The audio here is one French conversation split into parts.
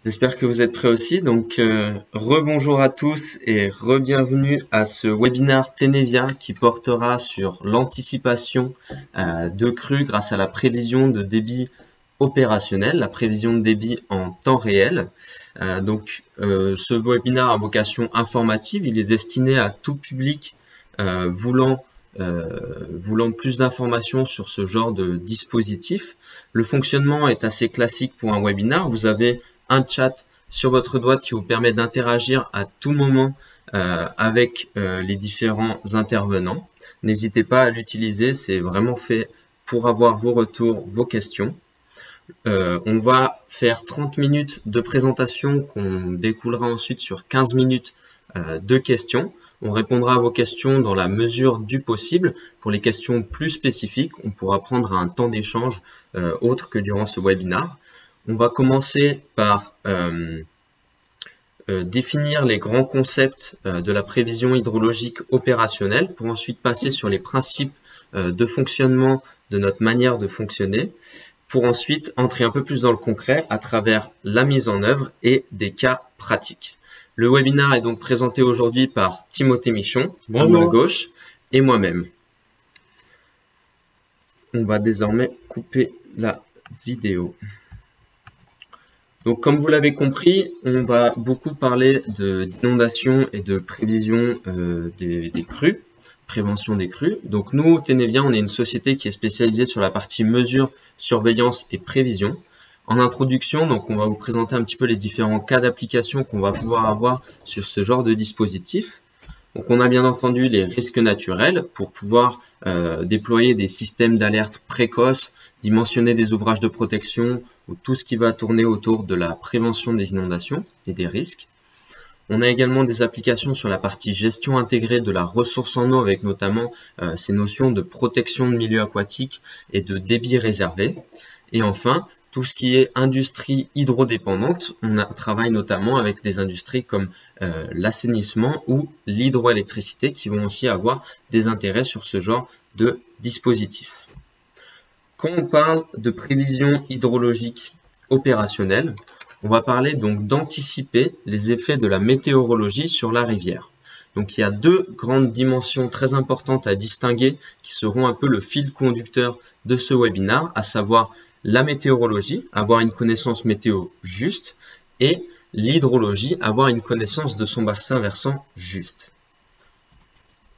J'espère que vous êtes prêts aussi. Donc, rebonjour à tous et re-bienvenue à ce webinaire Tenevia qui portera sur l'anticipation de crues grâce à la prévision de débit opérationnel, la prévision de débit en temps réel. Ce webinaire a vocation informative. Il est destiné à tout public voulant plus d'informations sur ce genre de dispositif. Le fonctionnement est assez classique pour un webinaire. Vous avez un chat sur votre droite qui vous permet d'interagir à tout moment avec les différents intervenants. N'hésitez pas à l'utiliser, c'est vraiment fait pour avoir vos retours, vos questions. On va faire 30 minutes de présentation qu'on découlera ensuite sur 15 minutes de questions. On répondra à vos questions dans la mesure du possible. Pour les questions plus spécifiques, on pourra prendre un temps d'échange autre que durant ce webinaire. On va commencer par définir les grands concepts de la prévision hydrologique opérationnelle pour ensuite passer sur les principes de fonctionnement de notre manière de fonctionner pour ensuite entrer un peu plus dans le concret à travers la mise en œuvre et des cas pratiques. Le webinaire est donc présenté aujourd'hui par Timothée Michon, à ma gauche, et moi-même. On va désormais couper la vidéo. Donc, comme vous l'avez compris, on va beaucoup parler d'inondation et de prévision des crues, prévention des crues. Donc, nous, Tenevia, on est une société qui est spécialisée sur la partie mesure, surveillance et prévision. En introduction, donc, on va vous présenter un petit peu les différents cas d'application qu'on va pouvoir avoir sur ce genre de dispositif. Donc, on a bien entendu les risques naturels pour pouvoir déployer des systèmes d'alerte précoces, dimensionner des ouvrages de protection ou tout ce qui va tourner autour de la prévention des inondations et des risques. On a également des applications sur la partie gestion intégrée de la ressource en eau avec notamment ces notions de protection de milieu aquatique et de débit réservé. Et enfin, tout ce qui est industrie hydrodépendante, on travaille notamment avec des industries comme l'assainissement ou l'hydroélectricité qui vont aussi avoir des intérêts sur ce genre de dispositif. Quand on parle de prévision hydrologique opérationnelle, on va parler donc d'anticiper les effets de la météorologie sur la rivière. Donc il y a deux grandes dimensions très importantes à distinguer qui seront un peu le fil conducteur de ce webinaire, à savoir la météorologie, avoir une connaissance météo juste, et l'hydrologie, avoir une connaissance de son bassin versant juste.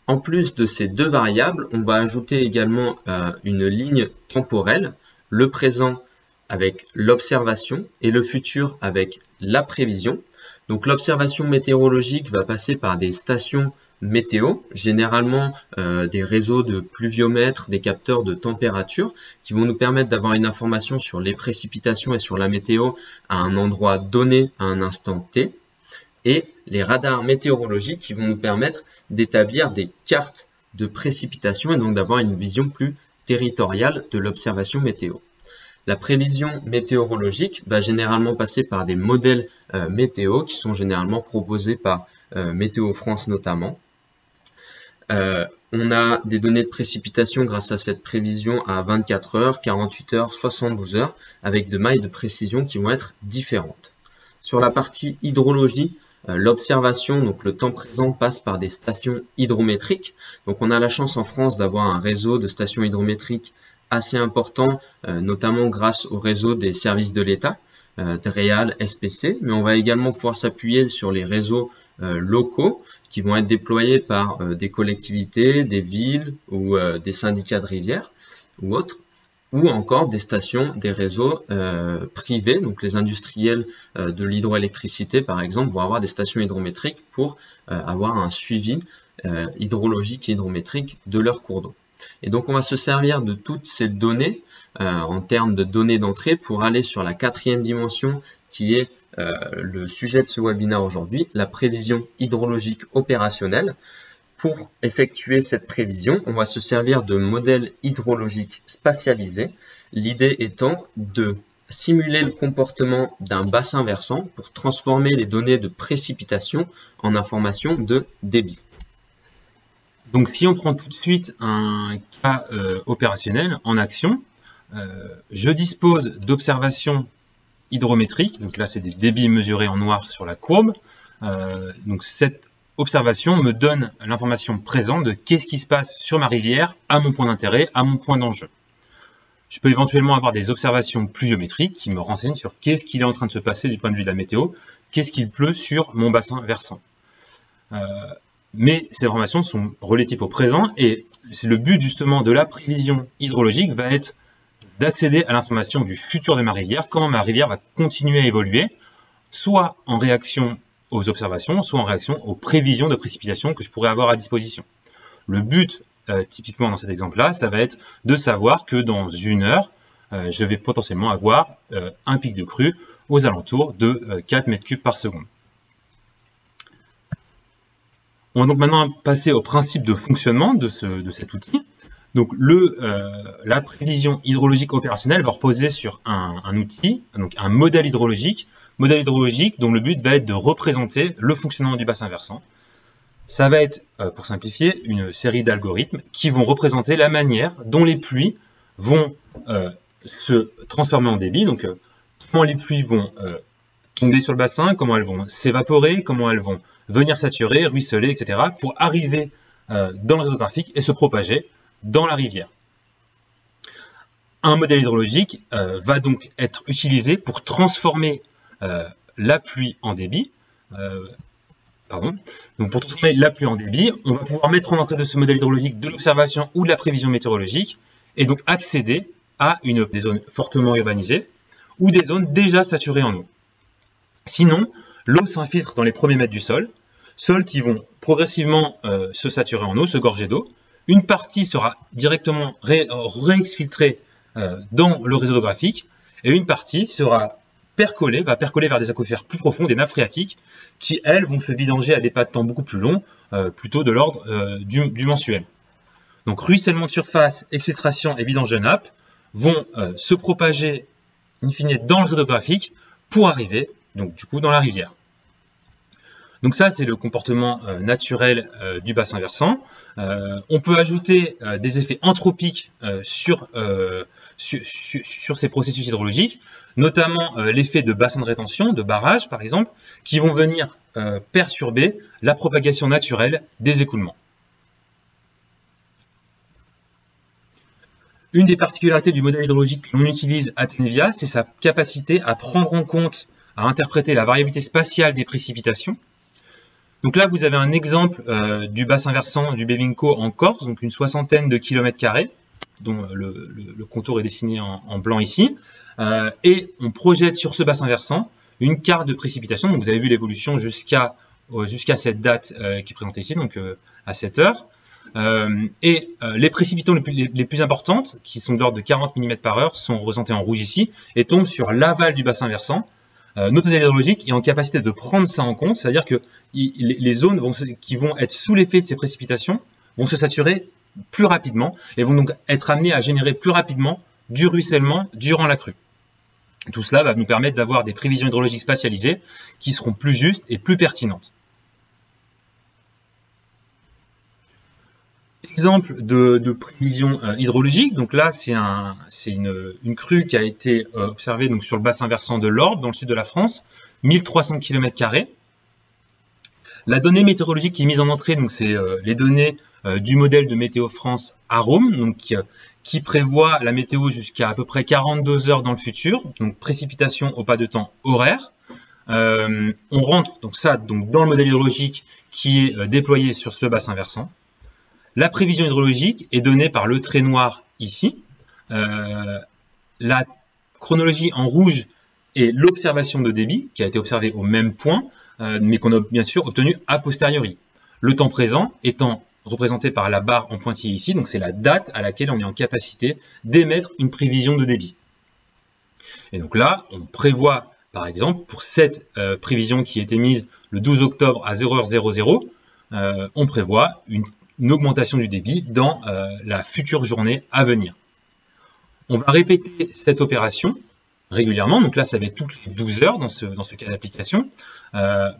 En plus de ces deux variables, on va ajouter également une ligne temporelle, le présent avec l'observation et le futur avec la prévision. Donc l'observation météorologique va passer par des stations météo, généralement des réseaux de pluviomètres, des capteurs de température qui vont nous permettre d'avoir une information sur les précipitations et sur la météo à un endroit donné à un instant T. Et les radars météorologiques qui vont nous permettre d'établir des cartes de précipitation et donc d'avoir une vision plus territoriale de l'observation météo. La prévision météorologique va généralement passer par des modèles météo qui sont généralement proposés par Météo France notamment. On a des données de précipitation grâce à cette prévision à 24 heures, 48 heures, 72 heures avec de mailles de précision qui vont être différentes. Sur la partie hydrologie, l'observation, donc le temps présent, passe par des stations hydrométriques. Donc on a la chance en France d'avoir un réseau de stations hydrométriques assez important, notamment grâce au réseau des services de l'État, DREAL, SPC, mais on va également pouvoir s'appuyer sur les réseaux locaux qui vont être déployés par des collectivités, des villes ou des syndicats de rivières ou autres, ou encore des stations, des réseaux privés, donc les industriels de l'hydroélectricité par exemple vont avoir des stations hydrométriques pour avoir un suivi hydrologique et hydrométrique de leur cours d'eau. Et donc on va se servir de toutes ces données en termes de données d'entrée pour aller sur la quatrième dimension qui est le sujet de ce webinaire aujourd'hui, la prévision hydrologique opérationnelle. Pour effectuer cette prévision, on va se servir de modèles hydrologiques spatialisés, l'idée étant de simuler le comportement d'un bassin versant pour transformer les données de précipitation en informations de débit. Donc si on prend tout de suite un cas opérationnel en action, je dispose d'observations hydrométriques. Donc là, c'est des débits mesurés en noir sur la courbe. Donc cette observation me donne l'information présente de qu'est-ce qui se passe sur ma rivière, à mon point d'intérêt, à mon point d'enjeu. Je peux éventuellement avoir des observations pluviométriques qui me renseignent sur qu'est-ce qu'il est en train de se passer du point de vue de la météo, qu'est-ce qu'il pleut sur mon bassin versant. Mais ces informations sont relatives au présent et c'est le but justement de la prévision hydrologique va être d'accéder à l'information du futur de ma rivière, comment ma rivière va continuer à évoluer, soit en réaction aux observations, soit en réaction aux prévisions de précipitations que je pourrais avoir à disposition. Le but typiquement dans cet exemple-là, ça va être de savoir que dans 1 heure, je vais potentiellement avoir un pic de crue aux alentours de 4 mètres cubes par seconde. On va donc maintenant passer au principe de fonctionnement de cet outil. Donc la prévision hydrologique opérationnelle va reposer sur un outil, donc un modèle hydrologique dont le but va être de représenter le fonctionnement du bassin versant. Ça va être, pour simplifier, une série d'algorithmes qui vont représenter la manière dont les pluies vont se transformer en débit. Donc, comment les pluies vont tomber sur le bassin, comment elles vont s'évaporer, comment elles vont venir saturer, ruisseler, etc. pour arriver dans le réseau graphique et se propager dans la rivière. Un modèle hydrologique va donc être utilisé pour transformer la pluie en débit. Donc pour transformer la pluie en débit, on va pouvoir mettre en entrée de ce modèle hydrologique de l'observation ou de la prévision météorologique et donc accéder à des zones fortement urbanisées ou des zones déjà saturées en eau. Sinon, l'eau s'infiltre dans les premiers mètres du sol qui vont progressivement se saturer en eau, se gorger d'eau. Une partie sera directement réexfiltrée dans le réseau hydrographique et une partie va percoler vers des aquifères plus profonds, des nappes phréatiques, qui, elles, vont se vidanger à des pas de temps beaucoup plus longs, plutôt de l'ordre du mensuel. Donc, ruissellement de surface, exfiltration et vidange de nappes vont se propager, in fine, dans le réseau hydrographique pour arriver, donc, du coup, dans la rivière. Donc ça, c'est le comportement naturel du bassin versant. On peut ajouter des effets anthropiques sur ces processus hydrologiques, notamment l'effet de bassin de rétention, de barrage par exemple, qui vont venir perturber la propagation naturelle des écoulements. Une des particularités du modèle hydrologique que l'on utilise à Tenevia, c'est sa capacité à prendre en compte, à interpréter la variabilité spatiale des précipitations. Donc là, vous avez un exemple du bassin versant du Bevinco en Corse, donc une 60aine de kilomètres carrés, dont le contour est dessiné en blanc ici. Et on projette sur ce bassin versant une carte de précipitation. Donc vous avez vu l'évolution jusqu'à cette date qui est présentée ici, donc à 7 heures. Les précipitations les plus importantes, qui sont de l'ordre de 40 mm par heure, sont représentées en rouge ici, et tombent sur l'aval du bassin versant. Notre modèle hydrologique est en capacité de prendre ça en compte, c'est-à-dire que les zones qui vont être sous l'effet de ces précipitations vont se saturer plus rapidement et vont donc être amenées à générer plus rapidement du ruissellement durant la crue. Tout cela va nous permettre d'avoir des prévisions hydrologiques spatialisées qui seront plus justes et plus pertinentes. Exemple de prévision hydraulique. Donc là, c'est une crue qui a été observée donc, sur le bassin versant de l'Orbe, dans le sud de la France, 1300 km². La donnée météorologique qui est mise en entrée, c'est les données du modèle de Météo France Arome, donc qui prévoit la météo jusqu'à à peu près 42 heures dans le futur, donc précipitation au pas de temps horaire. On rentre donc ça dans le modèle hydrologique qui est déployé sur ce bassin versant. La prévision hydrologique est donnée par le trait noir ici. La chronologie en rouge est l'observation de débit qui a été observée au même point, mais qu'on a bien sûr obtenu a posteriori. Le temps présent étant représenté par la barre en pointillé ici, donc c'est la date à laquelle on est en capacité d'émettre une prévision de débit. Et donc là, on prévoit par exemple pour cette prévision qui a été mise le 12 octobre à 0h00, on prévoit une augmentation du débit dans la future journée à venir. On va répéter cette opération régulièrement, donc là ça va être toutes les 12 heures dans ce cas d'application,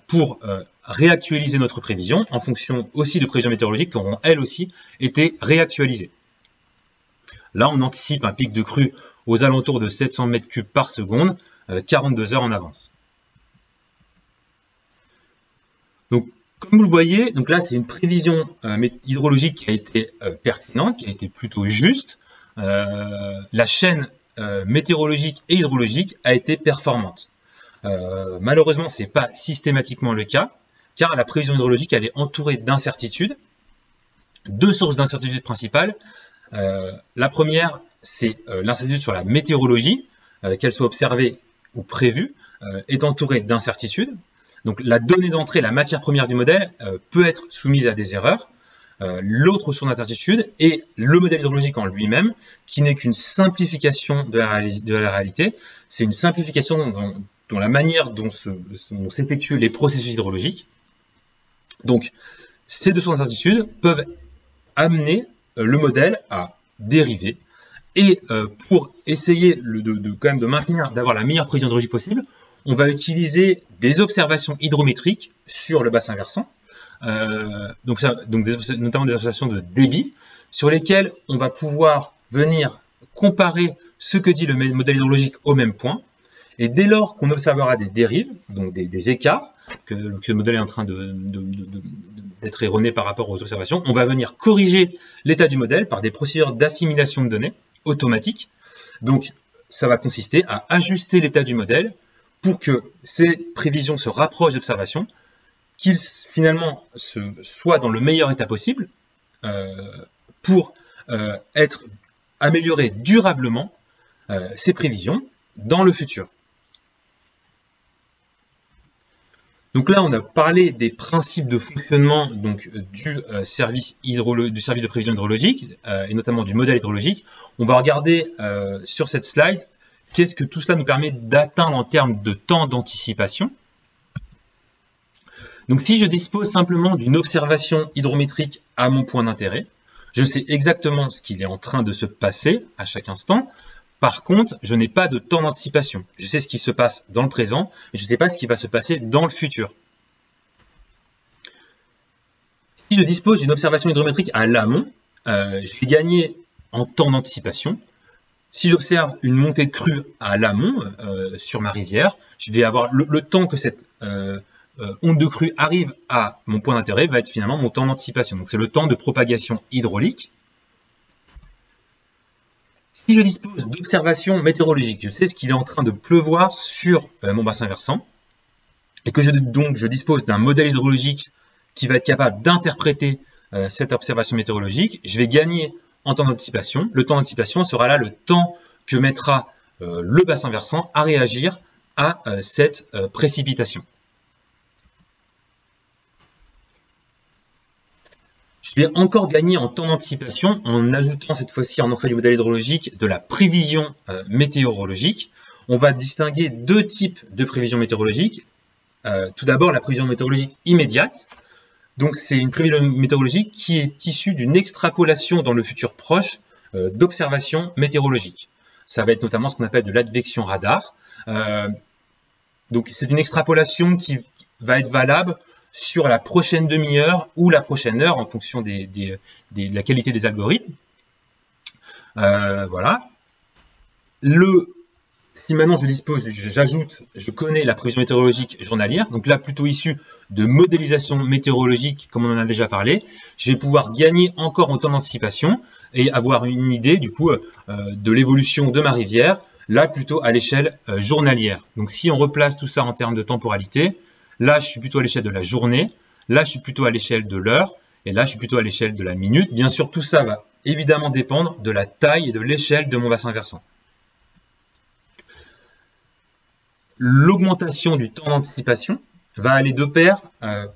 pour réactualiser notre prévision en fonction aussi de prévisions météorologiques qui auront elles aussi été réactualisées. Là on anticipe un pic de crue aux alentours de 700 m3 par seconde 42 heures en avance. Donc, comme vous le voyez, donc là, c'est une prévision hydrologique qui a été pertinente, qui a été plutôt juste. La chaîne météorologique et hydrologique a été performante. Malheureusement, ce n'est pas systématiquement le cas, car la prévision hydrologique, elle est entourée d'incertitudes. Deux sources d'incertitudes principales. La première, c'est l'incertitude sur la météorologie, qu'elle soit observée ou prévue, est entourée d'incertitudes. Donc la donnée d'entrée, la matière première du modèle, peut être soumise à des erreurs. L'autre source d'incertitude est le modèle hydrologique en lui-même, qui n'est qu'une simplification de la réalité. C'est une simplification dans la manière dont s'effectuent les processus hydrologiques. Donc, ces deux sources d'incertitude peuvent amener le modèle à dériver. Et pour essayer quand même de maintenir, d'avoir la meilleure prévision hydrologique possible, on va utiliser des observations hydrométriques sur le bassin versant, notamment des observations de débit, sur lesquelles on va pouvoir venir comparer ce que dit le modèle hydrologique au même point. Et dès lors qu'on observera des dérives, donc des écarts, que le modèle est en train d'être erroné par rapport aux observations, on va venir corriger l'état du modèle par des procédures d'assimilation de données automatiques. Donc, ça va consister à ajuster l'état du modèle pour que ces prévisions se rapprochent d'observations, qu'ils finalement soient dans le meilleur état possible pour être améliorées durablement ces prévisions dans le futur. Donc là, on a parlé des principes de fonctionnement donc, du service de prévision hydrologique, et notamment du modèle hydrologique. On va regarder sur cette slide qu'est-ce que tout cela nous permet d'atteindre en termes de temps d'anticipation. Donc si je dispose simplement d'une observation hydrométrique à mon point d'intérêt, je sais exactement ce qu'il est en train de se passer à chaque instant. Par contre, je n'ai pas de temps d'anticipation. Je sais ce qui se passe dans le présent, mais je ne sais pas ce qui va se passer dans le futur. Si je dispose d'une observation hydrométrique à l'amont, je vais gagner en temps d'anticipation. Si j'observe une montée de crue à l'amont, sur ma rivière, je vais avoir le temps que cette onde de crue arrive à mon point d'intérêt, va être finalement mon temps d'anticipation. Donc c'est le temps de propagation hydraulique. Si je dispose d'observations météorologiques, je sais ce qu'il est en train de pleuvoir sur mon bassin versant, et que je dispose d'un modèle hydrologique qui va être capable d'interpréter cette observation météorologique, je vais gagner en temps d'anticipation. Le temps d'anticipation sera là le temps que mettra le bassin versant à réagir à cette précipitation. Je vais encore gagner en temps d'anticipation en ajoutant cette fois-ci en entrée du modèle hydrologique de la prévision météorologique. On va distinguer deux types de prévision météorologique. Tout d'abord, la prévision météorologique immédiate. Donc, c'est une prévision météorologique qui est issue d'une extrapolation dans le futur proche d'observations météorologiques. Ça va être notamment ce qu'on appelle de l'advection radar. Donc, c'est une extrapolation qui va être valable sur la prochaine demi-heure ou la prochaine heure en fonction de la qualité des algorithmes. Voilà. Si maintenant je connais la prévision météorologique journalière, donc là plutôt issue de modélisation météorologique comme on en a déjà parlé, je vais pouvoir gagner encore en temps d'anticipation et avoir une idée du coup de l'évolution de ma rivière, là plutôt à l'échelle journalière. Donc si on replace tout ça en termes de temporalité, là, je suis plutôt à l'échelle de la journée. Là, je suis plutôt à l'échelle de l'heure. Et là, je suis plutôt à l'échelle de la minute. Bien sûr, tout ça va évidemment dépendre de la taille et de l'échelle de mon bassin versant. L'augmentation du temps d'anticipation va aller de pair,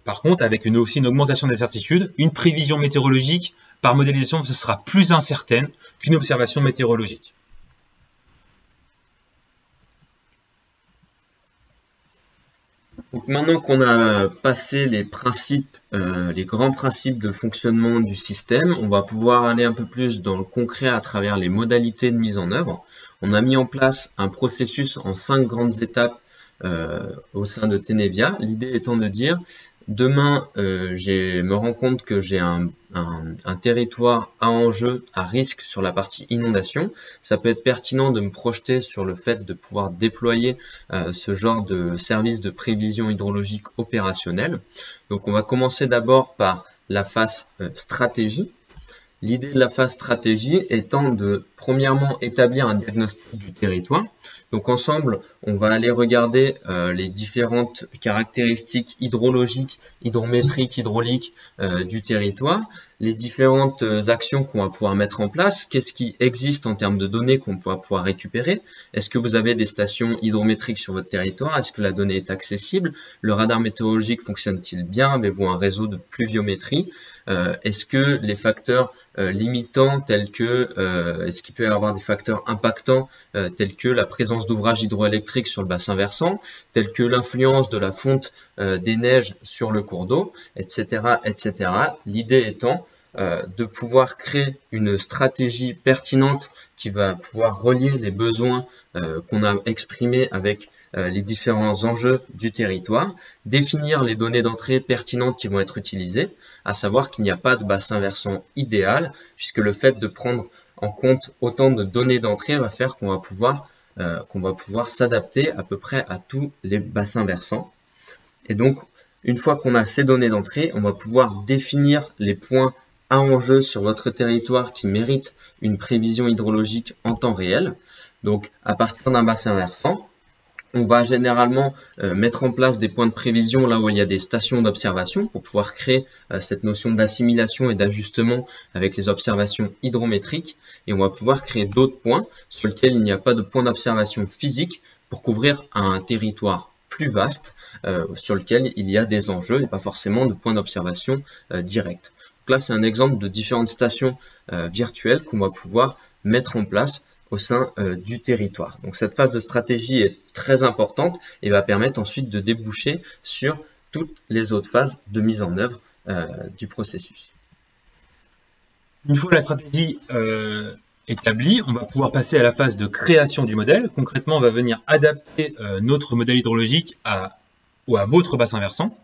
par contre, avec aussi une augmentation des certitudes. Une prévision météorologique par modélisation, ce sera plus incertaine qu'une observation météorologique. Donc maintenant qu'on a passé les principes, les grands principes de fonctionnement du système, on va pouvoir aller un peu plus dans le concret à travers les modalités de mise en œuvre. On a mis en place un processus en 5 grandes étapes au sein de Tenevia. L'idée étant de dire, demain, je me rends compte que j'ai un territoire à enjeu, à risque sur la partie inondation. Ça peut être pertinent de me projeter sur le fait de pouvoir déployer ce genre de service de prévision hydrologique opérationnel. Donc on va commencer d'abord par la phase stratégie. L'idée de la phase stratégie étant de, premièrement, établir un diagnostic du territoire. Donc ensemble, on va aller regarder les différentes caractéristiques hydrologiques, hydrométriques, hydrauliques du territoire, les différentes actions qu'on va pouvoir mettre en place, qu'est-ce qui existe en termes de données qu'on va pouvoir récupérer, est-ce que vous avez des stations hydrométriques sur votre territoire, est-ce que la donnée est accessible, le radar météorologique fonctionne-t-il bien, avez-vous un réseau de pluviométrie, est-ce que les facteurs limitants tels que, est-ce qu'il peut y avoir des facteurs impactants tels que la présence d'ouvrages hydroélectriques sur le bassin versant, tels que l'influence de la fonte des neiges sur le cours d'eau, etc., etc. L'idée étant de pouvoir créer une stratégie pertinente qui va pouvoir relier les besoins qu'on a exprimés avec les différents enjeux du territoire, définir les données d'entrée pertinentes qui vont être utilisées, à savoir qu'il n'y a pas de bassin versant idéal, puisque le fait de prendre en compte autant de données d'entrée va faire qu'on va pouvoir s'adapter à peu près à tous les bassins versants. Et donc, une fois qu'on a ces données d'entrée, on va pouvoir définir les points à enjeu sur votre territoire qui méritent une prévision hydrologique en temps réel. Donc, à partir d'un bassin versant, on va généralement mettre en place des points de prévision là où il y a des stations d'observation pour pouvoir créer cette notion d'assimilation et d'ajustement avec les observations hydrométriques. Et on va pouvoir créer d'autres points sur lesquels il n'y a pas de point d'observation physique pour couvrir un territoire plus vaste sur lequel il y a des enjeux et pas forcément de points d'observation directs. Donc là, c'est un exemple de différentes stations virtuelles qu'on va pouvoir mettre en place au sein du territoire. Donc cette phase de stratégie est très importante et va permettre ensuite de déboucher sur toutes les autres phases de mise en œuvre du processus. Une fois la stratégie établie, on va pouvoir passer à la phase de création du modèle. Concrètement, on va venir adapter notre modèle hydrologique à votre bassin versant.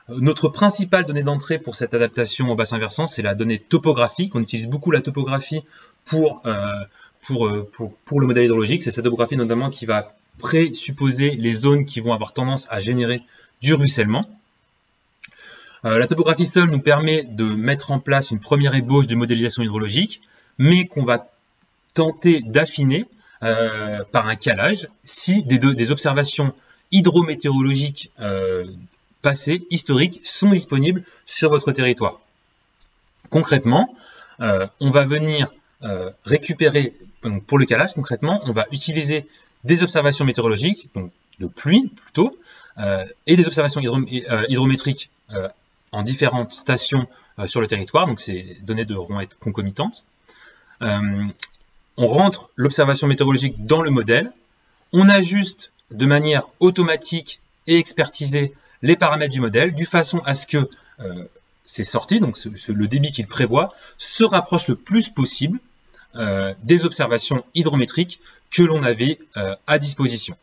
Notre principale donnée d'entrée pour cette adaptation au bassin versant, c'est la donnée topographique. On utilise beaucoup la topographie pour le modèle hydrologique. C'est cette topographie notamment qui va présupposer les zones qui vont avoir tendance à générer du ruissellement. La topographie seule nous permet de mettre en place une première ébauche de modélisation hydrologique, mais qu'on va tenter d'affiner par un calage si des observations hydrométéorologiques passées, historiques, sont disponibles sur votre territoire. Concrètement, on va venir récupérer, donc pour le calage, concrètement, on va utiliser des observations météorologiques, donc de pluie plutôt, et des observations hydrométriques en différentes stations sur le territoire, donc ces données devront être concomitantes. On rentre l'observation météorologique dans le modèle, on ajuste de manière automatique et expertisée les paramètres du modèle, de façon à ce que ces sorties, donc le débit qu'il prévoit, se rapproche le plus possible des observations hydrométriques que l'on avait à disposition.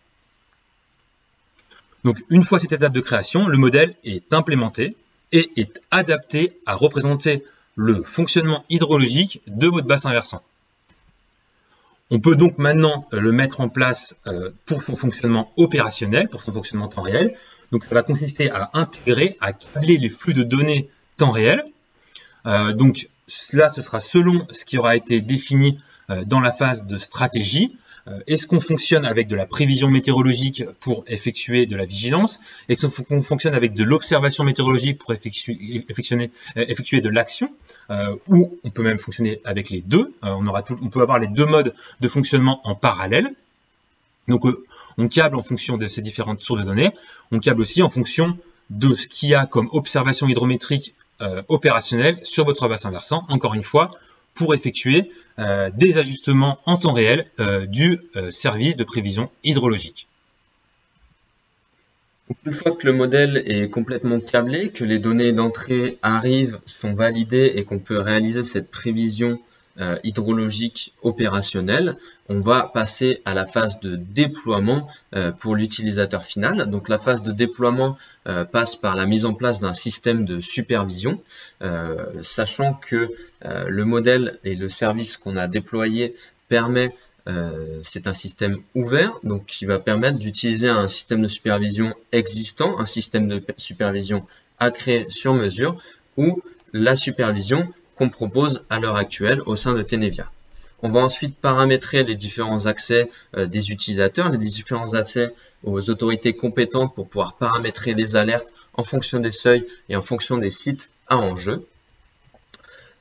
Donc une fois cette étape de création, le modèle est implémenté et est adapté à représenter le fonctionnement hydrologique de votre bassin versant. On peut donc maintenant le mettre en place pour son fonctionnement opérationnel, pour son fonctionnement temps réel. Donc ça va consister à intégrer, à câbler les flux de données temps réel. Donc là, ce sera selon ce qui aura été défini dans la phase de stratégie. Est-ce qu'on fonctionne avec de la prévision météorologique pour effectuer de la vigilance? Est-ce qu'on fonctionne avec de l'observation météorologique pour effectuer de l'action? Ou on peut même fonctionner avec les deux. On peut avoir les deux modes de fonctionnement en parallèle. Donc on câble en fonction de ces différentes sources de données. On câble aussi en fonction de ce qu'il y a comme observation hydrométrique opérationnelle sur votre bassin versant, encore une fois, pour effectuer des ajustements en temps réel du service de prévision hydrologique. Une fois que le modèle est complètement câblé, que les données d'entrée arrivent, sont validées et qu'on peut réaliser cette prévision hydrologique opérationnel, on va passer à la phase de déploiement pour l'utilisateur final. Donc la phase de déploiement passe par la mise en place d'un système de supervision, sachant que le modèle et le service qu'on a déployé permet, c'est un système ouvert, donc qui va permettre d'utiliser un système de supervision existant, un système de supervision à créer sur mesure, ou la supervision qu'on propose à l'heure actuelle au sein de Tenevia. On va ensuite paramétrer les différents accès des utilisateurs, les différents accès aux autorités compétentes pour pouvoir paramétrer les alertes en fonction des seuils et en fonction des sites à enjeu.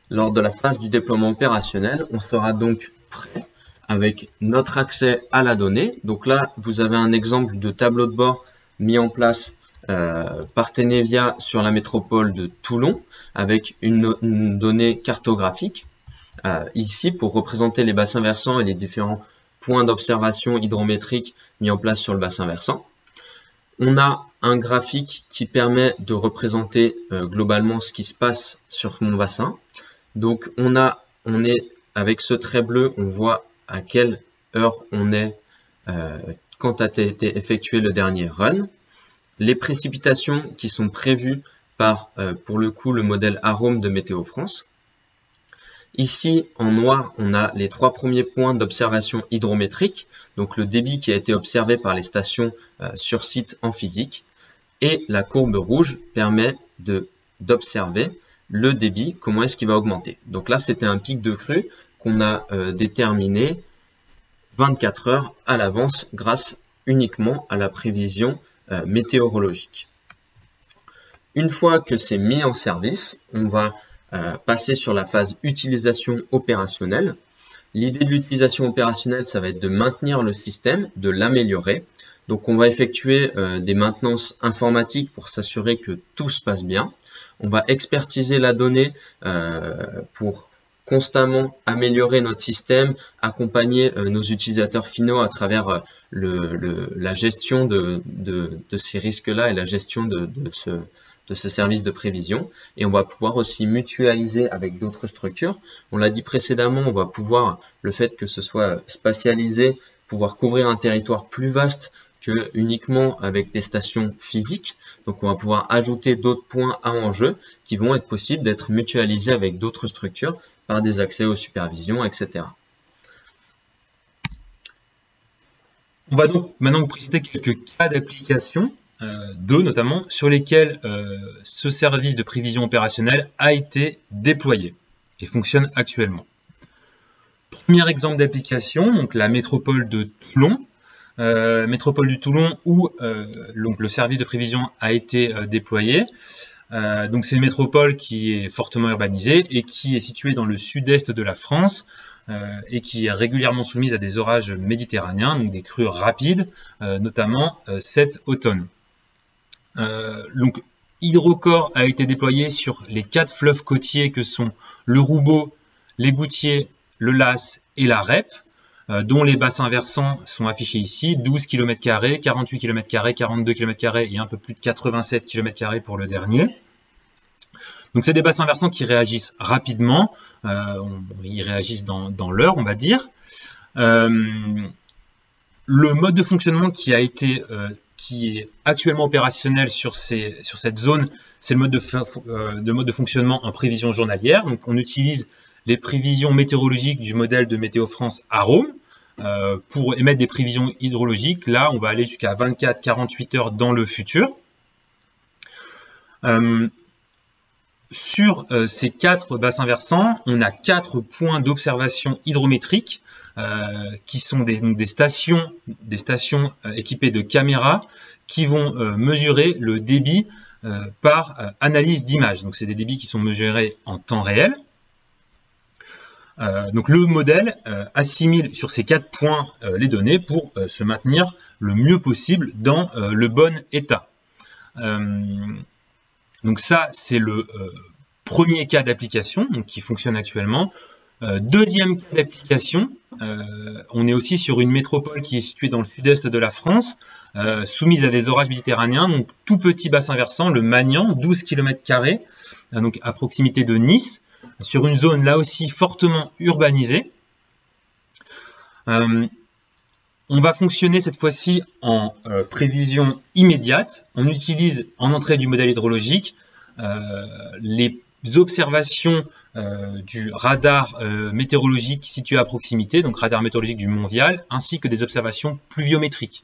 Lors de la phase du déploiement opérationnel, on sera donc prêt avec notre accès à la donnée. Donc là, vous avez un exemple de tableau de bord mis en place par Tenevia sur la métropole de Toulon avec une donnée cartographique ici pour représenter les bassins versants et les différents points d'observation hydrométrique mis en place sur le bassin versant. On a un graphique qui permet de représenter globalement ce qui se passe sur mon bassin. Donc on est avec ce trait bleu, on voit à quelle heure on est quand a été effectué le dernier run. Les précipitations qui sont prévues par, pour le coup, le modèle Arome de Météo France. Ici, en noir, on a les 3 premiers points d'observation hydrométrique, donc le débit qui a été observé par les stations sur site en physique. Et la courbe rouge permet d'observer le débit, comment est-ce qu'il va augmenter. Donc là, c'était un pic de crue qu'on a déterminé 24 heures à l'avance grâce uniquement à la prévision météorologique. Une fois que c'est mis en service, on va passer sur la phase utilisation opérationnelle. L'idée de l'utilisation opérationnelle, ça va être de maintenir le système, de l'améliorer. Donc on va effectuer des maintenances informatiques pour s'assurer que tout se passe bien. On va expertiser la donnée pour constamment améliorer notre système, accompagner nos utilisateurs finaux à travers la gestion de ces risques-là et la gestion de ce service de prévision. Et on va pouvoir aussi mutualiser avec d'autres structures. On l'a dit précédemment, on va pouvoir, le fait que ce soit spatialisé, pouvoir couvrir un territoire plus vaste que uniquement avec des stations physiques. Donc on va pouvoir ajouter d'autres points à enjeu qui vont être possibles d'être mutualisés avec d'autres structures par des accès aux supervisions, etc. On va donc maintenant vous présenter quelques cas d'application, deux notamment, sur lesquels ce service de prévision opérationnelle a été déployé et fonctionne actuellement. Premier exemple d'application, donc la métropole de Toulon. Métropole du Toulon où donc le service de prévision a été déployé. Donc c'est une métropole qui est fortement urbanisée et qui est située dans le sud-est de la France et qui est régulièrement soumise à des orages méditerranéens, donc des crues rapides, notamment cet automne. Donc Hydrocor a été déployé sur les 4 fleuves côtiers que sont le Roubaud, les Goutiers, le Las et la Rep, dont les bassins versants sont affichés ici, 12 km², 48 km², 42 km² et un peu plus de 87 km² pour le dernier. Donc c'est des bassins versants qui réagissent rapidement, ils réagissent dans l'heure, on va dire. Le mode de fonctionnement qui est actuellement opérationnel sur cette zone, c'est le mode de fonctionnement en prévision journalière. Donc on utilise les prévisions météorologiques du modèle de Météo France Arome pour émettre des prévisions hydrologiques. Là, on va aller jusqu'à 24-48 heures dans le futur. Sur ces 4 bassins versants, on a 4 points d'observation hydrométrique qui sont des stations équipées de caméras qui vont mesurer le débit par analyse d'images. Donc c'est des débits qui sont mesurés en temps réel. Donc le modèle assimile sur ces 4 points les données pour se maintenir le mieux possible dans le bon état. Donc ça, c'est le premier cas d'application qui fonctionne actuellement. Deuxième cas d'application, on est aussi sur une métropole qui est située dans le sud-est de la France, soumise à des orages méditerranéens, donc tout petit bassin versant, le Magnan, 12 km², donc à proximité de Nice, sur une zone là aussi fortement urbanisée. On va fonctionner cette fois-ci en prévision immédiate. On utilise en entrée du modèle hydrologique les observations du radar météorologique situé à proximité, donc radar météorologique du Monvial, ainsi que des observations pluviométriques.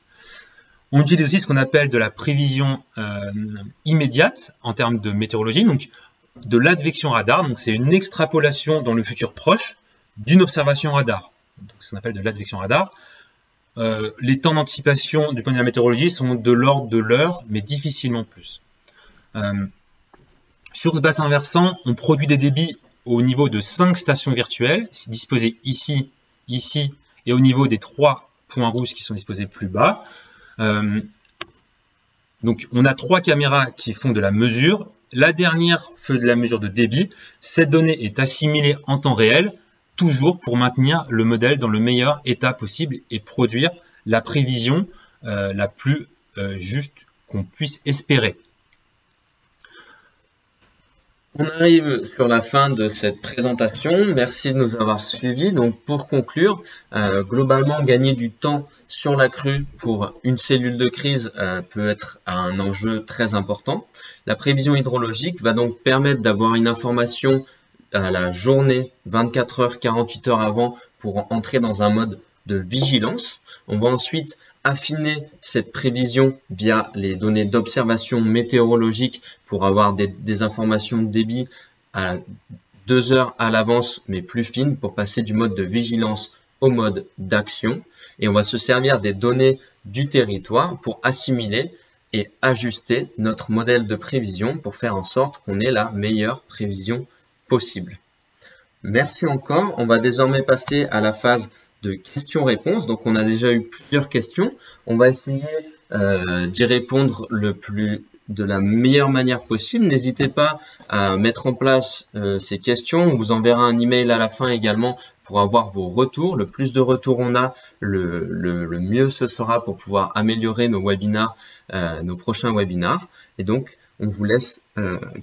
On utilise aussi ce qu'on appelle de la prévision immédiate en termes de météorologie, donc de l'advection radar, donc c'est une extrapolation dans le futur proche d'une observation radar. Donc ça s'appelle de l'advection radar. Les temps d'anticipation du point de vue de la météorologie sont de l'ordre de l'heure, mais difficilement plus. Sur ce bassin versant, on produit des débits au niveau de 5 stations virtuelles, disposées ici, ici, et au niveau des 3 points rouges qui sont disposés plus bas. Donc on a 3 caméras qui font de la mesure. La dernière fait de la mesure de débit. Cette donnée est assimilée en temps réel, toujours pour maintenir le modèle dans le meilleur état possible et produire la prévision la plus juste qu'on puisse espérer. On arrive sur la fin de cette présentation. Merci de nous avoir suivis. Donc pour conclure, globalement, gagner du temps sur la crue pour une cellule de crise peut être un enjeu très important. La prévision hydrologique va donc permettre d'avoir une information à la journée, 24 heures, 48 heures avant, pour entrer dans un mode de vigilance. On va ensuite affiner cette prévision via les données d'observation météorologique pour avoir des informations de débit à 2 heures à l'avance, mais plus fines, pour passer du mode de vigilance au mode d'action. Et on va se servir des données du territoire pour assimiler et ajuster notre modèle de prévision pour faire en sorte qu'on ait la meilleure prévision possible. Merci encore. On va désormais passer à la phase de questions-réponses. Donc on a déjà eu plusieurs questions. On va essayer d'y répondre de la meilleure manière possible. N'hésitez pas à mettre en place ces questions. On vous enverra un email à la fin également pour avoir vos retours. Le plus de retours on a, le mieux ce sera pour pouvoir améliorer nos webinars, nos prochains webinars. Et donc on vous laisse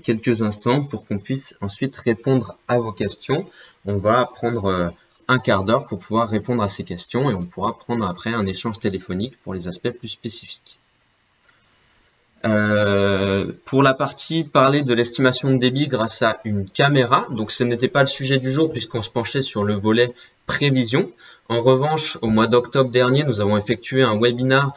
quelques instants pour qu'on puisse ensuite répondre à vos questions. On va prendre un quart d'heure pour pouvoir répondre à ces questions et on pourra prendre après un échange téléphonique pour les aspects plus spécifiques. Pour la partie parler de l'estimation de débit grâce à une caméra, donc ce n'était pas le sujet du jour puisqu'on se penchait sur le volet prévision. En revanche, au mois d'octobre dernier, nous avons effectué un webinar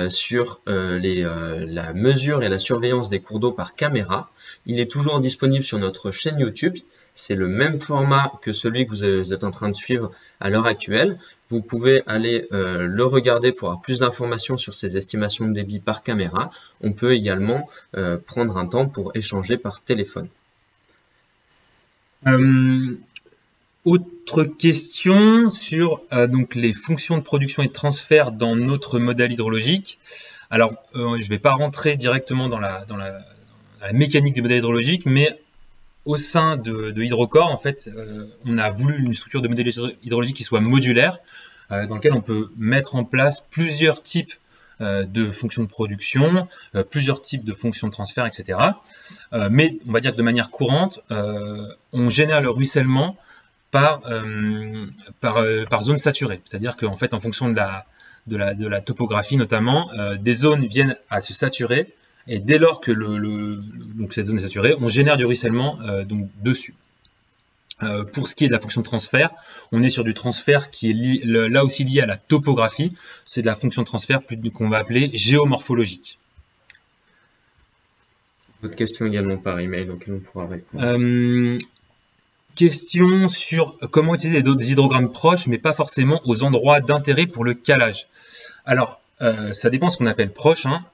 sur la mesure et la surveillance des cours d'eau par caméra. Il est toujours disponible sur notre chaîne YouTube. C'est le même format que celui que vous êtes en train de suivre à l'heure actuelle. Vous pouvez aller le regarder pour avoir plus d'informations sur ces estimations de débit par caméra. On peut également prendre un temps pour échanger par téléphone. Autre question sur donc les fonctions de production et de transfert dans notre modèle hydrologique. Alors, je ne vais pas rentrer directement dans la mécanique du modèle hydrologique, mais au sein de HydroCore, en fait, on a voulu une structure de modèle hydrologique qui soit modulaire, dans lequel on peut mettre en place plusieurs types de fonctions de production, plusieurs types de fonctions de transfert, etc. Mais on va dire que de manière courante, on génère le ruissellement par zone saturée. C'est-à-dire qu'en fait, en fonction de la topographie notamment, des zones viennent à se saturer. Et dès lors que donc cette zone est saturée, on génère du ruissellement donc dessus. Pour ce qui est de la fonction de transfert, on est sur du transfert qui est là aussi lié à la topographie. C'est de la fonction de transfert qu'on va appeler géomorphologique. Votre question également par email, auquel on pourra répondre. Question sur comment utiliser des hydrogrammes proches, mais pas forcément aux endroits d'intérêt pour le calage. Alors, ça dépend de ce qu'on appelle proche, hein.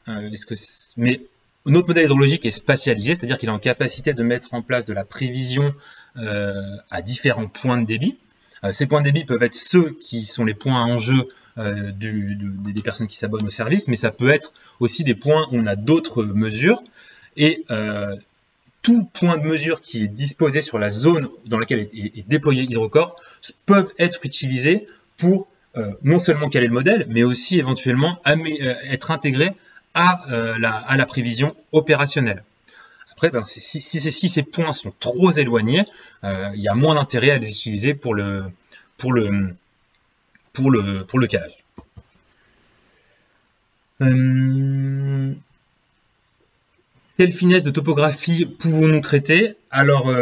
Mais notre modèle hydrologique est spatialisé, c'est-à-dire qu'il est en capacité de mettre en place de la prévision à différents points de débit. Ces points de débit peuvent être ceux qui sont les points en jeu des personnes qui s'abonnent au service, mais ça peut être aussi des points où on a d'autres mesures. Et tout point de mesure qui est disposé sur la zone dans laquelle est déployé HydroCore peuvent être utilisés pour non seulement caler le modèle, mais aussi éventuellement être intégrés à la prévision opérationnelle. Après, ben, si ces points sont trop éloignés, il y a moins d'intérêt à les utiliser pour le calage. Quelle finesse de topographie pouvons-nous traiter? Alors,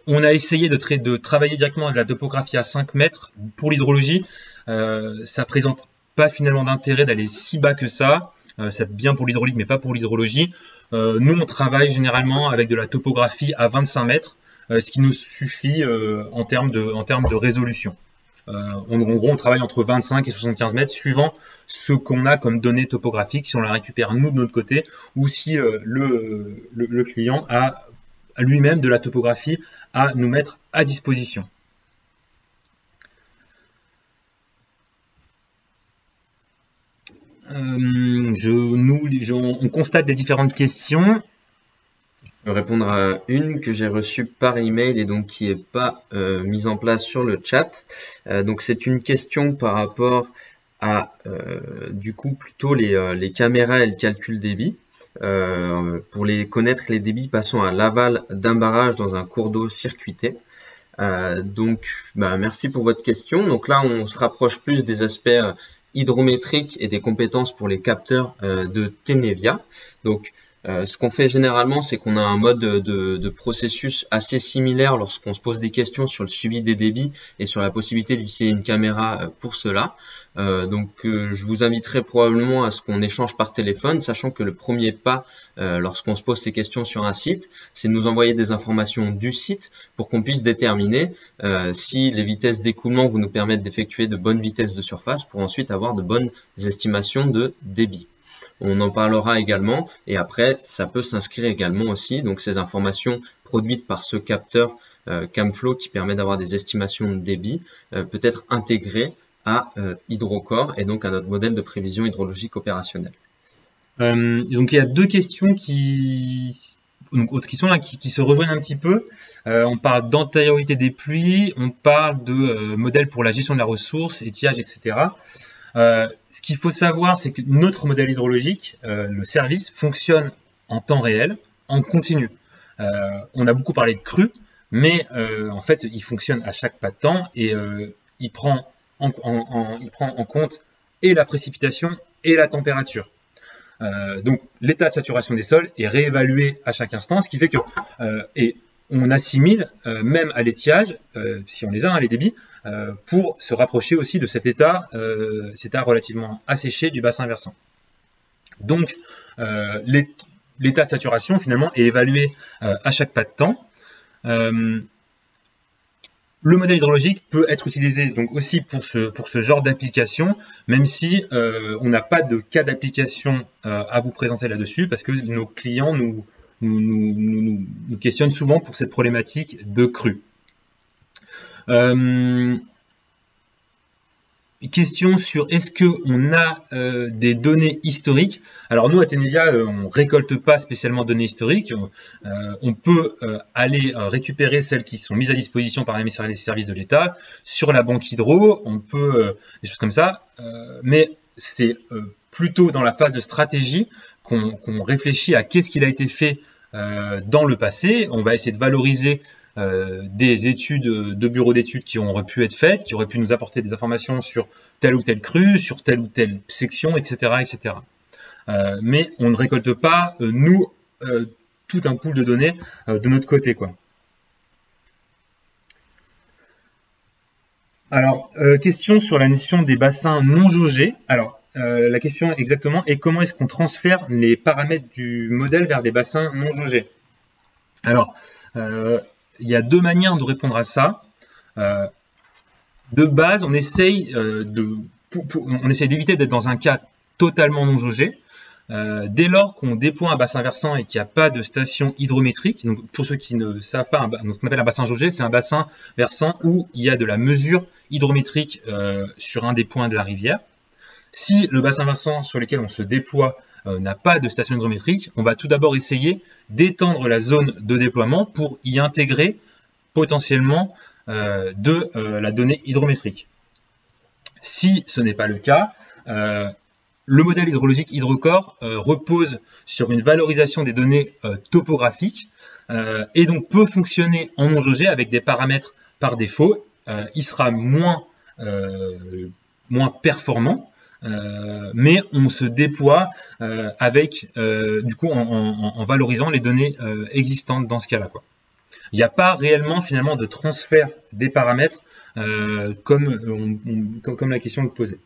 on a essayé de travailler directement avec la topographie à 5 mètres. Pour l'hydrologie, ça présente pas finalement d'intérêt d'aller si bas que ça. C'est bien pour l'hydraulique, mais pas pour l'hydrologie. Nous, on travaille généralement avec de la topographie à 25 mètres, ce qui nous suffit en termes de résolution. En gros, on travaille entre 25 et 75 mètres, suivant ce qu'on a comme données topographiques, si on la récupère nous de notre côté, ou si le client a lui-même de la topographie à nous mettre à disposition. On constate des différentes questions. Je vais répondre à une que j'ai reçue par email et donc qui n'est pas mise en place sur le chat. Donc c'est une question par rapport à du coup plutôt les caméras et le calcul débit. Pour connaître les débits passant à l'aval d'un barrage dans un cours d'eau circuité. Merci pour votre question. Donc là, on se rapproche plus des aspects hydrométriques et des compétences pour les capteurs de Tenevia. Donc, ce qu'on fait généralement, c'est qu'on a un mode de processus assez similaire lorsqu'on se pose des questions sur le suivi des débits et sur la possibilité d'utiliser une caméra pour cela. Je vous inviterai probablement à ce qu'on échange par téléphone, sachant que le premier pas lorsqu'on se pose ces questions sur un site, c'est de nous envoyer des informations du site pour qu'on puisse déterminer si les vitesses d'écoulement vous nous permettent d'effectuer de bonnes vitesses de surface pour ensuite avoir de bonnes estimations de débit. On en parlera également et après ça peut s'inscrire également aussi, donc ces informations produites par ce capteur Camflow qui permet d'avoir des estimations de débit peut être intégrées à Hydrocore et donc à notre modèle de prévision hydrologique opérationnelle. Donc il y a deux questions qui se rejoignent un petit peu. On parle d'antériorité des pluies, on parle de modèle pour la gestion de la ressource, étiage, etc. Ce qu'il faut savoir, c'est que notre modèle hydrologique, le service, fonctionne en temps réel, en continu. On a beaucoup parlé de crue, mais en fait, il fonctionne à chaque pas de temps et il prend en compte et la précipitation et la température. Donc, l'état de saturation des sols est réévalué à chaque instant, ce qui fait que et on assimile même à l'étiage, si on les a, les débits, pour se rapprocher aussi de cet état relativement asséché du bassin versant. Donc, l'état de saturation, finalement, est évalué à chaque pas de temps. Le modèle hydrologique peut être utilisé donc aussi pour ce genre d'application, même si on n'a pas de cas d'application à vous présenter là-dessus, parce que nos clients nous questionnent souvent pour cette problématique de crue. Question sur est-ce qu'on a des données historiques. Alors nous à Tenevia, on récolte pas spécialement de données historiques. On peut aller récupérer celles qui sont mises à disposition par les services de l'État sur la banque hydro. On peut des choses comme ça, mais c'est plutôt dans la phase de stratégie qu'on réfléchit à qu'est-ce qu'il a été fait dans le passé. On va essayer de valoriser des études de bureaux d'études qui auraient pu être faites, qui auraient pu nous apporter des informations sur telle ou telle crue, sur telle ou telle section, etc. etc. Mais on ne récolte pas, nous, tout un pool de données de notre côté, quoi. Alors, question sur la notion des bassins non jaugés. Alors, la question exactement est comment est-ce qu'on transfère les paramètres du modèle vers des bassins non jaugés? Alors, il y a deux manières de répondre à ça. De base, on essaye d'éviter d'être dans un cas totalement non jaugé. Dès lors qu'on déploie un bassin versant et qu'il n'y a pas de station hydrométrique, donc pour ceux qui ne savent pas, ce qu'on appelle un bassin jaugé, c'est un bassin versant où il y a de la mesure hydrométrique sur un des points de la rivière. Si le bassin versant sur lequel on se déploie n'a pas de station hydrométrique, on va tout d'abord essayer d'étendre la zone de déploiement pour y intégrer potentiellement de la donnée hydrométrique. Si ce n'est pas le cas, le modèle hydrologique Hydrocore repose sur une valorisation des données topographiques et donc peut fonctionner en non jaugé avec des paramètres par défaut. Il sera moins performant, mais on se déploie avec du coup en valorisant les données existantes dans ce cas-là, quoi. Il n'y a pas réellement finalement de transfert des paramètres comme la question le posait.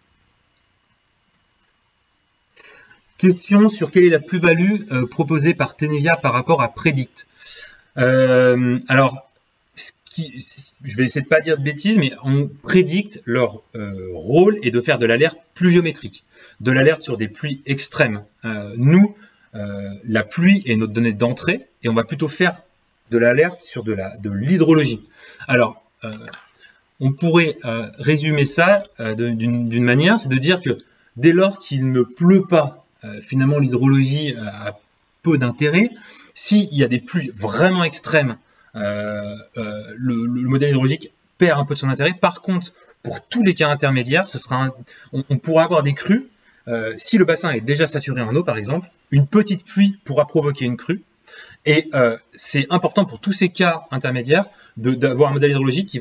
Question sur quelle est la plus-value proposée par Tenevia par rapport à Predict. Alors, je vais essayer de ne pas dire de bêtises, mais on Predict, leur rôle est de faire de l'alerte pluviométrique, de l'alerte sur des pluies extrêmes. Nous, la pluie est notre donnée d'entrée, et on va plutôt faire de l'alerte sur de l'hydrologie. Alors, on pourrait résumer ça d'une manière, c'est de dire que dès lors qu'il ne pleut pas, finalement l'hydrologie a peu d'intérêt. S'il y a des pluies vraiment extrêmes, le modèle hydrologique perd un peu de son intérêt. Par contre, pour tous les cas intermédiaires, on pourra avoir des crues. Si le bassin est déjà saturé en eau, par exemple, une petite pluie pourra provoquer une crue. Et c'est important pour tous ces cas intermédiaires d'avoir un modèle hydrologique qui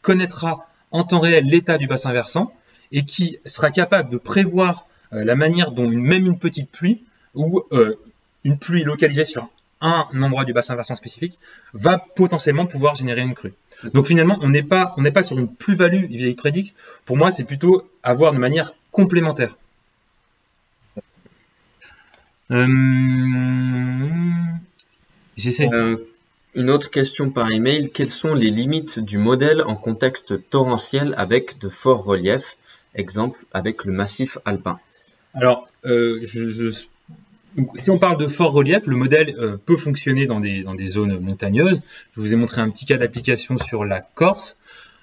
connaîtra en temps réel l'état du bassin versant et qui sera capable de prévoir la manière dont même une petite pluie ou une pluie localisée sur un endroit du bassin versant spécifique va potentiellement pouvoir générer une crue. Donc finalement, on n'est pas sur une plus-value vis-à-vis Predict. Pour moi, c'est plutôt avoir de manière complémentaire. J'essaie. Une autre question par email. Quelles sont les limites du modèle en contexte torrentiel avec de forts reliefs? Exemple avec le massif alpin. Alors, si on parle de fort relief, le modèle peut fonctionner dans des zones montagneuses. Je vous ai montré un petit cas d'application sur la Corse.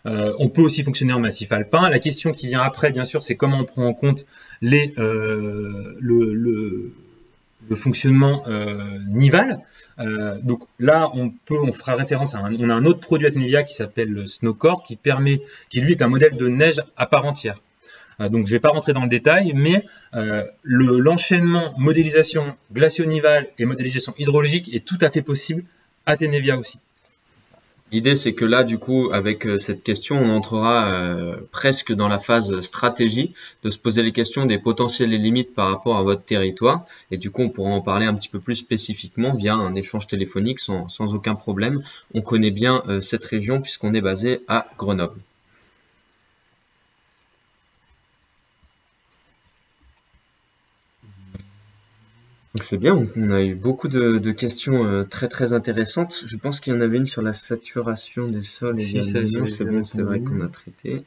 On peut aussi fonctionner en massif alpin. La question qui vient après, bien sûr, c'est comment on prend en compte le fonctionnement nival. Donc là, on fera référence on a un autre produit à Tenevia qui s'appelle le Snowcore, qui lui est un modèle de neige à part entière. Donc je ne vais pas rentrer dans le détail, mais l'enchaînement modélisation glacio-nivale et modélisation hydrologique est tout à fait possible à Tenevia aussi. L'idée, c'est que là, du coup, avec cette question, on entrera presque dans la phase stratégie, de se poser les questions des potentiels et limites par rapport à votre territoire. Et du coup, on pourra en parler un petit peu plus spécifiquement via un échange téléphonique sans aucun problème. On connaît bien cette région puisqu'on est basé à Grenoble. C'est bien, on a eu beaucoup de questions très intéressantes. Je pense qu'il y en avait une sur la saturation des sols. Si, ça, c'est bon, c'est vrai qu'on a traité.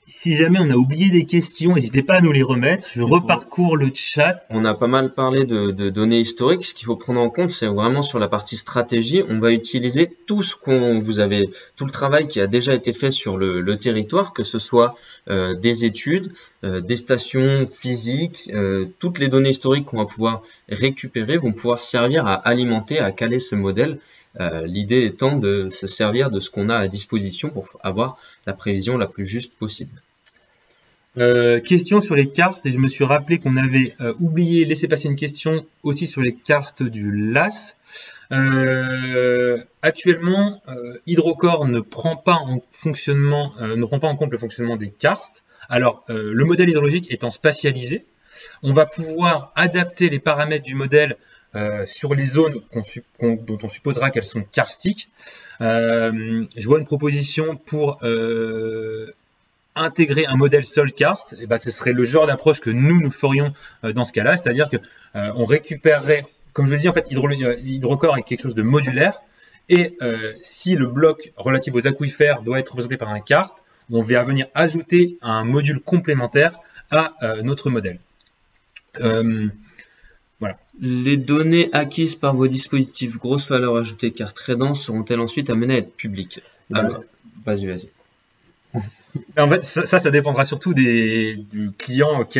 Si jamais on a oublié des questions, n'hésitez pas à nous les remettre. Je reparcours le chat. On a pas mal parlé de données historiques. Ce qu'il faut prendre en compte, c'est vraiment sur la partie stratégie. On va utiliser tout tout le travail qui a déjà été fait sur le territoire, que ce soit des études, des stations physiques, toutes les données historiques qu'on va pouvoir récupérer vont pouvoir servir à alimenter, à caler ce modèle. L'idée étant de se servir de ce qu'on a à disposition pour avoir la prévision la plus juste possible. Question sur les karstes, et je me suis rappelé qu'on avait laissé passer une question aussi sur les karstes du LAS. Actuellement, Hydrocore ne prend pas en compte le fonctionnement des karstes. Alors, le modèle hydrologique étant spatialisé, on va pouvoir adapter les paramètres du modèle sur les zones dont on supposera qu'elles sont karstiques. Je vois une proposition pour intégrer un modèle sol karst. Et ben, ce serait le genre d'approche que nous ferions dans ce cas-là, c'est-à-dire que on récupérerait, comme je le dis, en fait, Hydrocore est quelque chose de modulaire, et si le bloc relatif aux aquifères doit être représenté par un karst, on va venir ajouter un module complémentaire à notre modèle. Voilà. Les données acquises par vos dispositifs grosse valeur ajoutée car très denses seront-elles ensuite amenées à être publiques? Alors, vas-y. En fait, ça dépendra surtout du client qui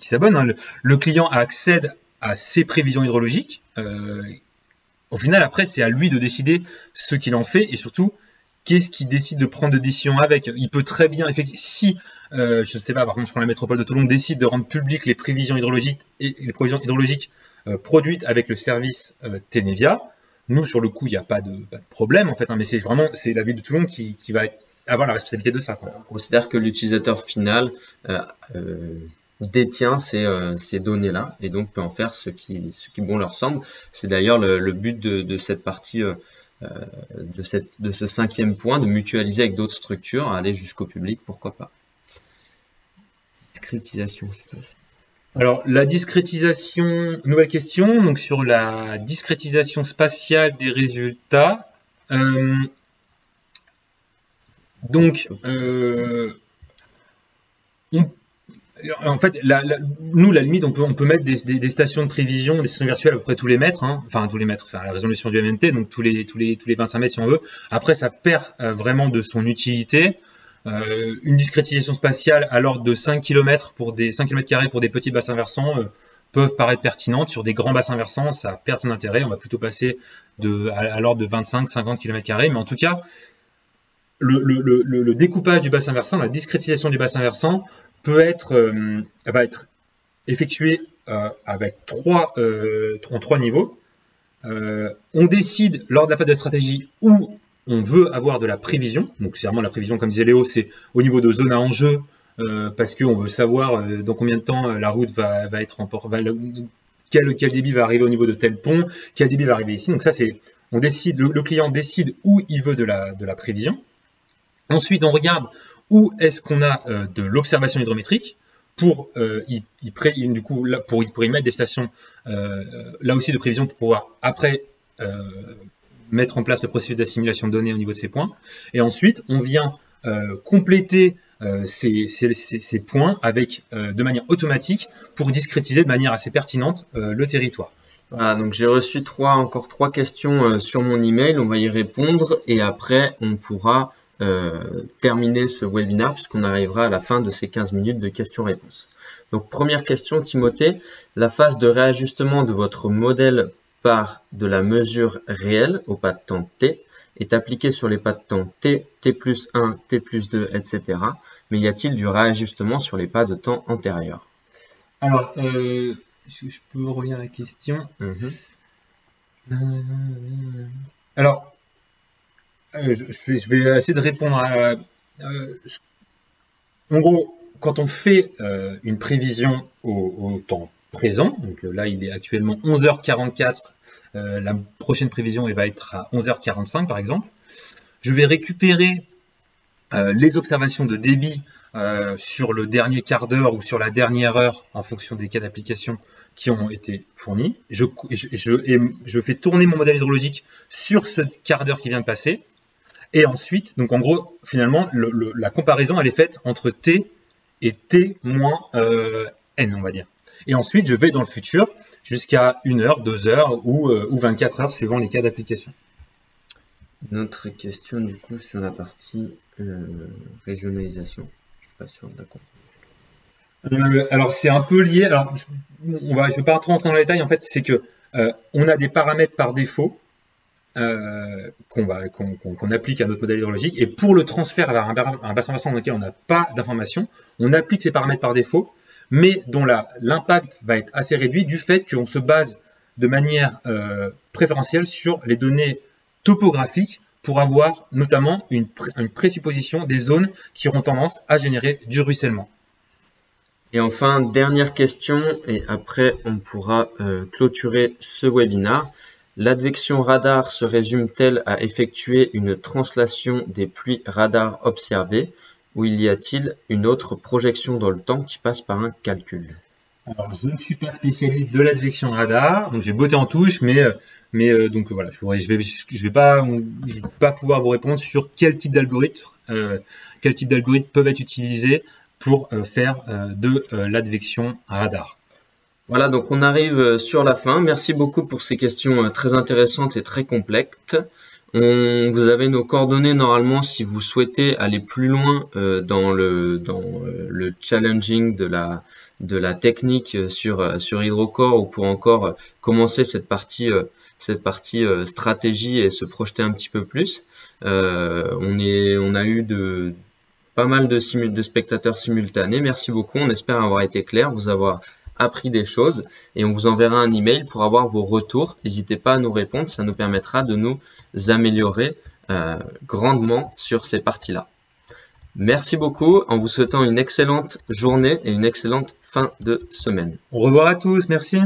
s'abonne. Hein. Le client accède à ses prévisions hydrologiques. Au final, après, c'est à lui de décider ce qu'il en fait et surtout qu'est-ce qu'il décide de prendre de décision avec? Il peut très bien, effectivement, si, je ne sais pas, par contre, je prends la métropole de Toulon, décide de rendre publiques les prévisions hydrologiques produites avec le service Tenevia. Nous, sur le coup, il n'y a pas de problème, en fait, hein, mais c'est la ville de Toulon qui va avoir la responsabilité de ça, quoi. On considère que l'utilisateur final détient ces données-là et donc peut en faire ce qui bon leur semble. C'est d'ailleurs le but de cette partie, de ce 5e point, de mutualiser avec d'autres structures, aller jusqu'au public, pourquoi pas. Discrétisation, c'est ça. Alors, la discrétisation, nouvelle question, donc sur la discrétisation spatiale des résultats. En fait, nous, la limite, on peut mettre des stations de prévision, des stations virtuelles à peu près tous les mètres, hein, enfin la résolution du MNT, donc tous les 25 mètres si on veut. Après, ça perd vraiment de son utilité. Une discrétisation spatiale à l'ordre de 5 km pour des 5 km² pour des petits bassins versants peuvent paraître pertinentes. Sur des grands bassins versants, ça perd son intérêt. On va plutôt passer à l'ordre de 25-50 km². Mais en tout cas, le découpage du bassin versant, la discrétisation du bassin versant va être effectuée avec en 3 niveaux. On décide lors de la phase de stratégie où on veut avoir de la prévision, donc c'est vraiment la prévision, comme disait Léo, c'est au niveau de zone à enjeu, parce qu'on veut savoir dans combien de temps la route va être quel débit va arriver au niveau de tel pont, quel débit va arriver ici. Donc ça, on décide, le client décide où il veut de la prévision. Ensuite, on regarde où est-ce qu'on a de l'observation hydrométrique pour y mettre des stations là aussi de prévision pour pouvoir après mettre en place le processus d'assimilation de données au niveau de ces points. Et ensuite, on vient compléter ces points avec, de manière automatique pour discrétiser de manière assez pertinente le territoire. Voilà, donc j'ai reçu encore trois questions sur mon email. On va y répondre et après, on pourra terminer ce webinaire puisqu'on arrivera à la fin de ces 15 minutes de questions-réponses. Donc, première question, Timothée. La phase de réajustement de votre modèle par de la mesure réelle au pas de temps t est appliquée sur les pas de temps t, t plus 1, t plus 2, etc. Mais y a-t-il du réajustement sur les pas de temps antérieurs? Alors, je peux relire la question. Alors, je vais essayer de répondre à... en gros, quand on fait une prévision au temps présent, donc là il est actuellement 11h44, la prochaine prévision elle va être à 11h45 par exemple, je vais récupérer les observations de débit sur le dernier quart d'heure ou sur la dernière heure en fonction des cas d'application qui ont été fournis. Je fais tourner mon modèle hydrologique sur ce quart d'heure qui vient de passer. Et ensuite, donc en gros, finalement, la comparaison elle est faite entre t et t moins n, on va dire. Et ensuite, je vais dans le futur jusqu'à 1 heure, 2 heures ou 24 heures suivant les cas d'application. Une autre question du coup sur la partie régionalisation. Je suis pas sûr de la comprendre. Alors c'est un peu lié. Alors je vais pas trop rentrer dans les détails. En fait, c'est que on a des paramètres par défaut qu'on applique à notre modèle hydrologique. Et pour le transfert vers un bassin versant dans lequel on n'a pas d'informations, on applique ces paramètres par défaut, mais dont l'impact va être assez réduit du fait qu'on se base de manière préférentielle sur les données topographiques pour avoir notamment une présupposition des zones qui auront tendance à générer du ruissellement. Et enfin, dernière question, et après on pourra clôturer ce webinaire. L'advection radar se résume-t-elle à effectuer une translation des pluies radar observées ou y a-t-il une autre projection dans le temps qui passe par un calcul? Alors, je ne suis pas spécialiste de l'advection radar, donc j'ai botté en touche, mais donc voilà, je vais pas pouvoir vous répondre sur quel type d'algorithme peuvent être utilisés pour faire de l'advection radar. Voilà, donc on arrive sur la fin. Merci beaucoup pour ces questions très intéressantes et très complètes. Vous avez nos coordonnées normalement si vous souhaitez aller plus loin dans le challenging de la technique sur HydroCore ou pour encore commencer cette partie cette partie stratégie et se projeter un petit peu plus. On a eu pas mal de spectateurs simultanés. Merci beaucoup. On espère avoir été clair, vous avoir appris des choses et on vous enverra un email pour avoir vos retours. N'hésitez pas à nous répondre, ça nous permettra de nous améliorer grandement sur ces parties-là. Merci beaucoup en vous souhaitant une excellente journée et une excellente fin de semaine. Au revoir à tous, merci.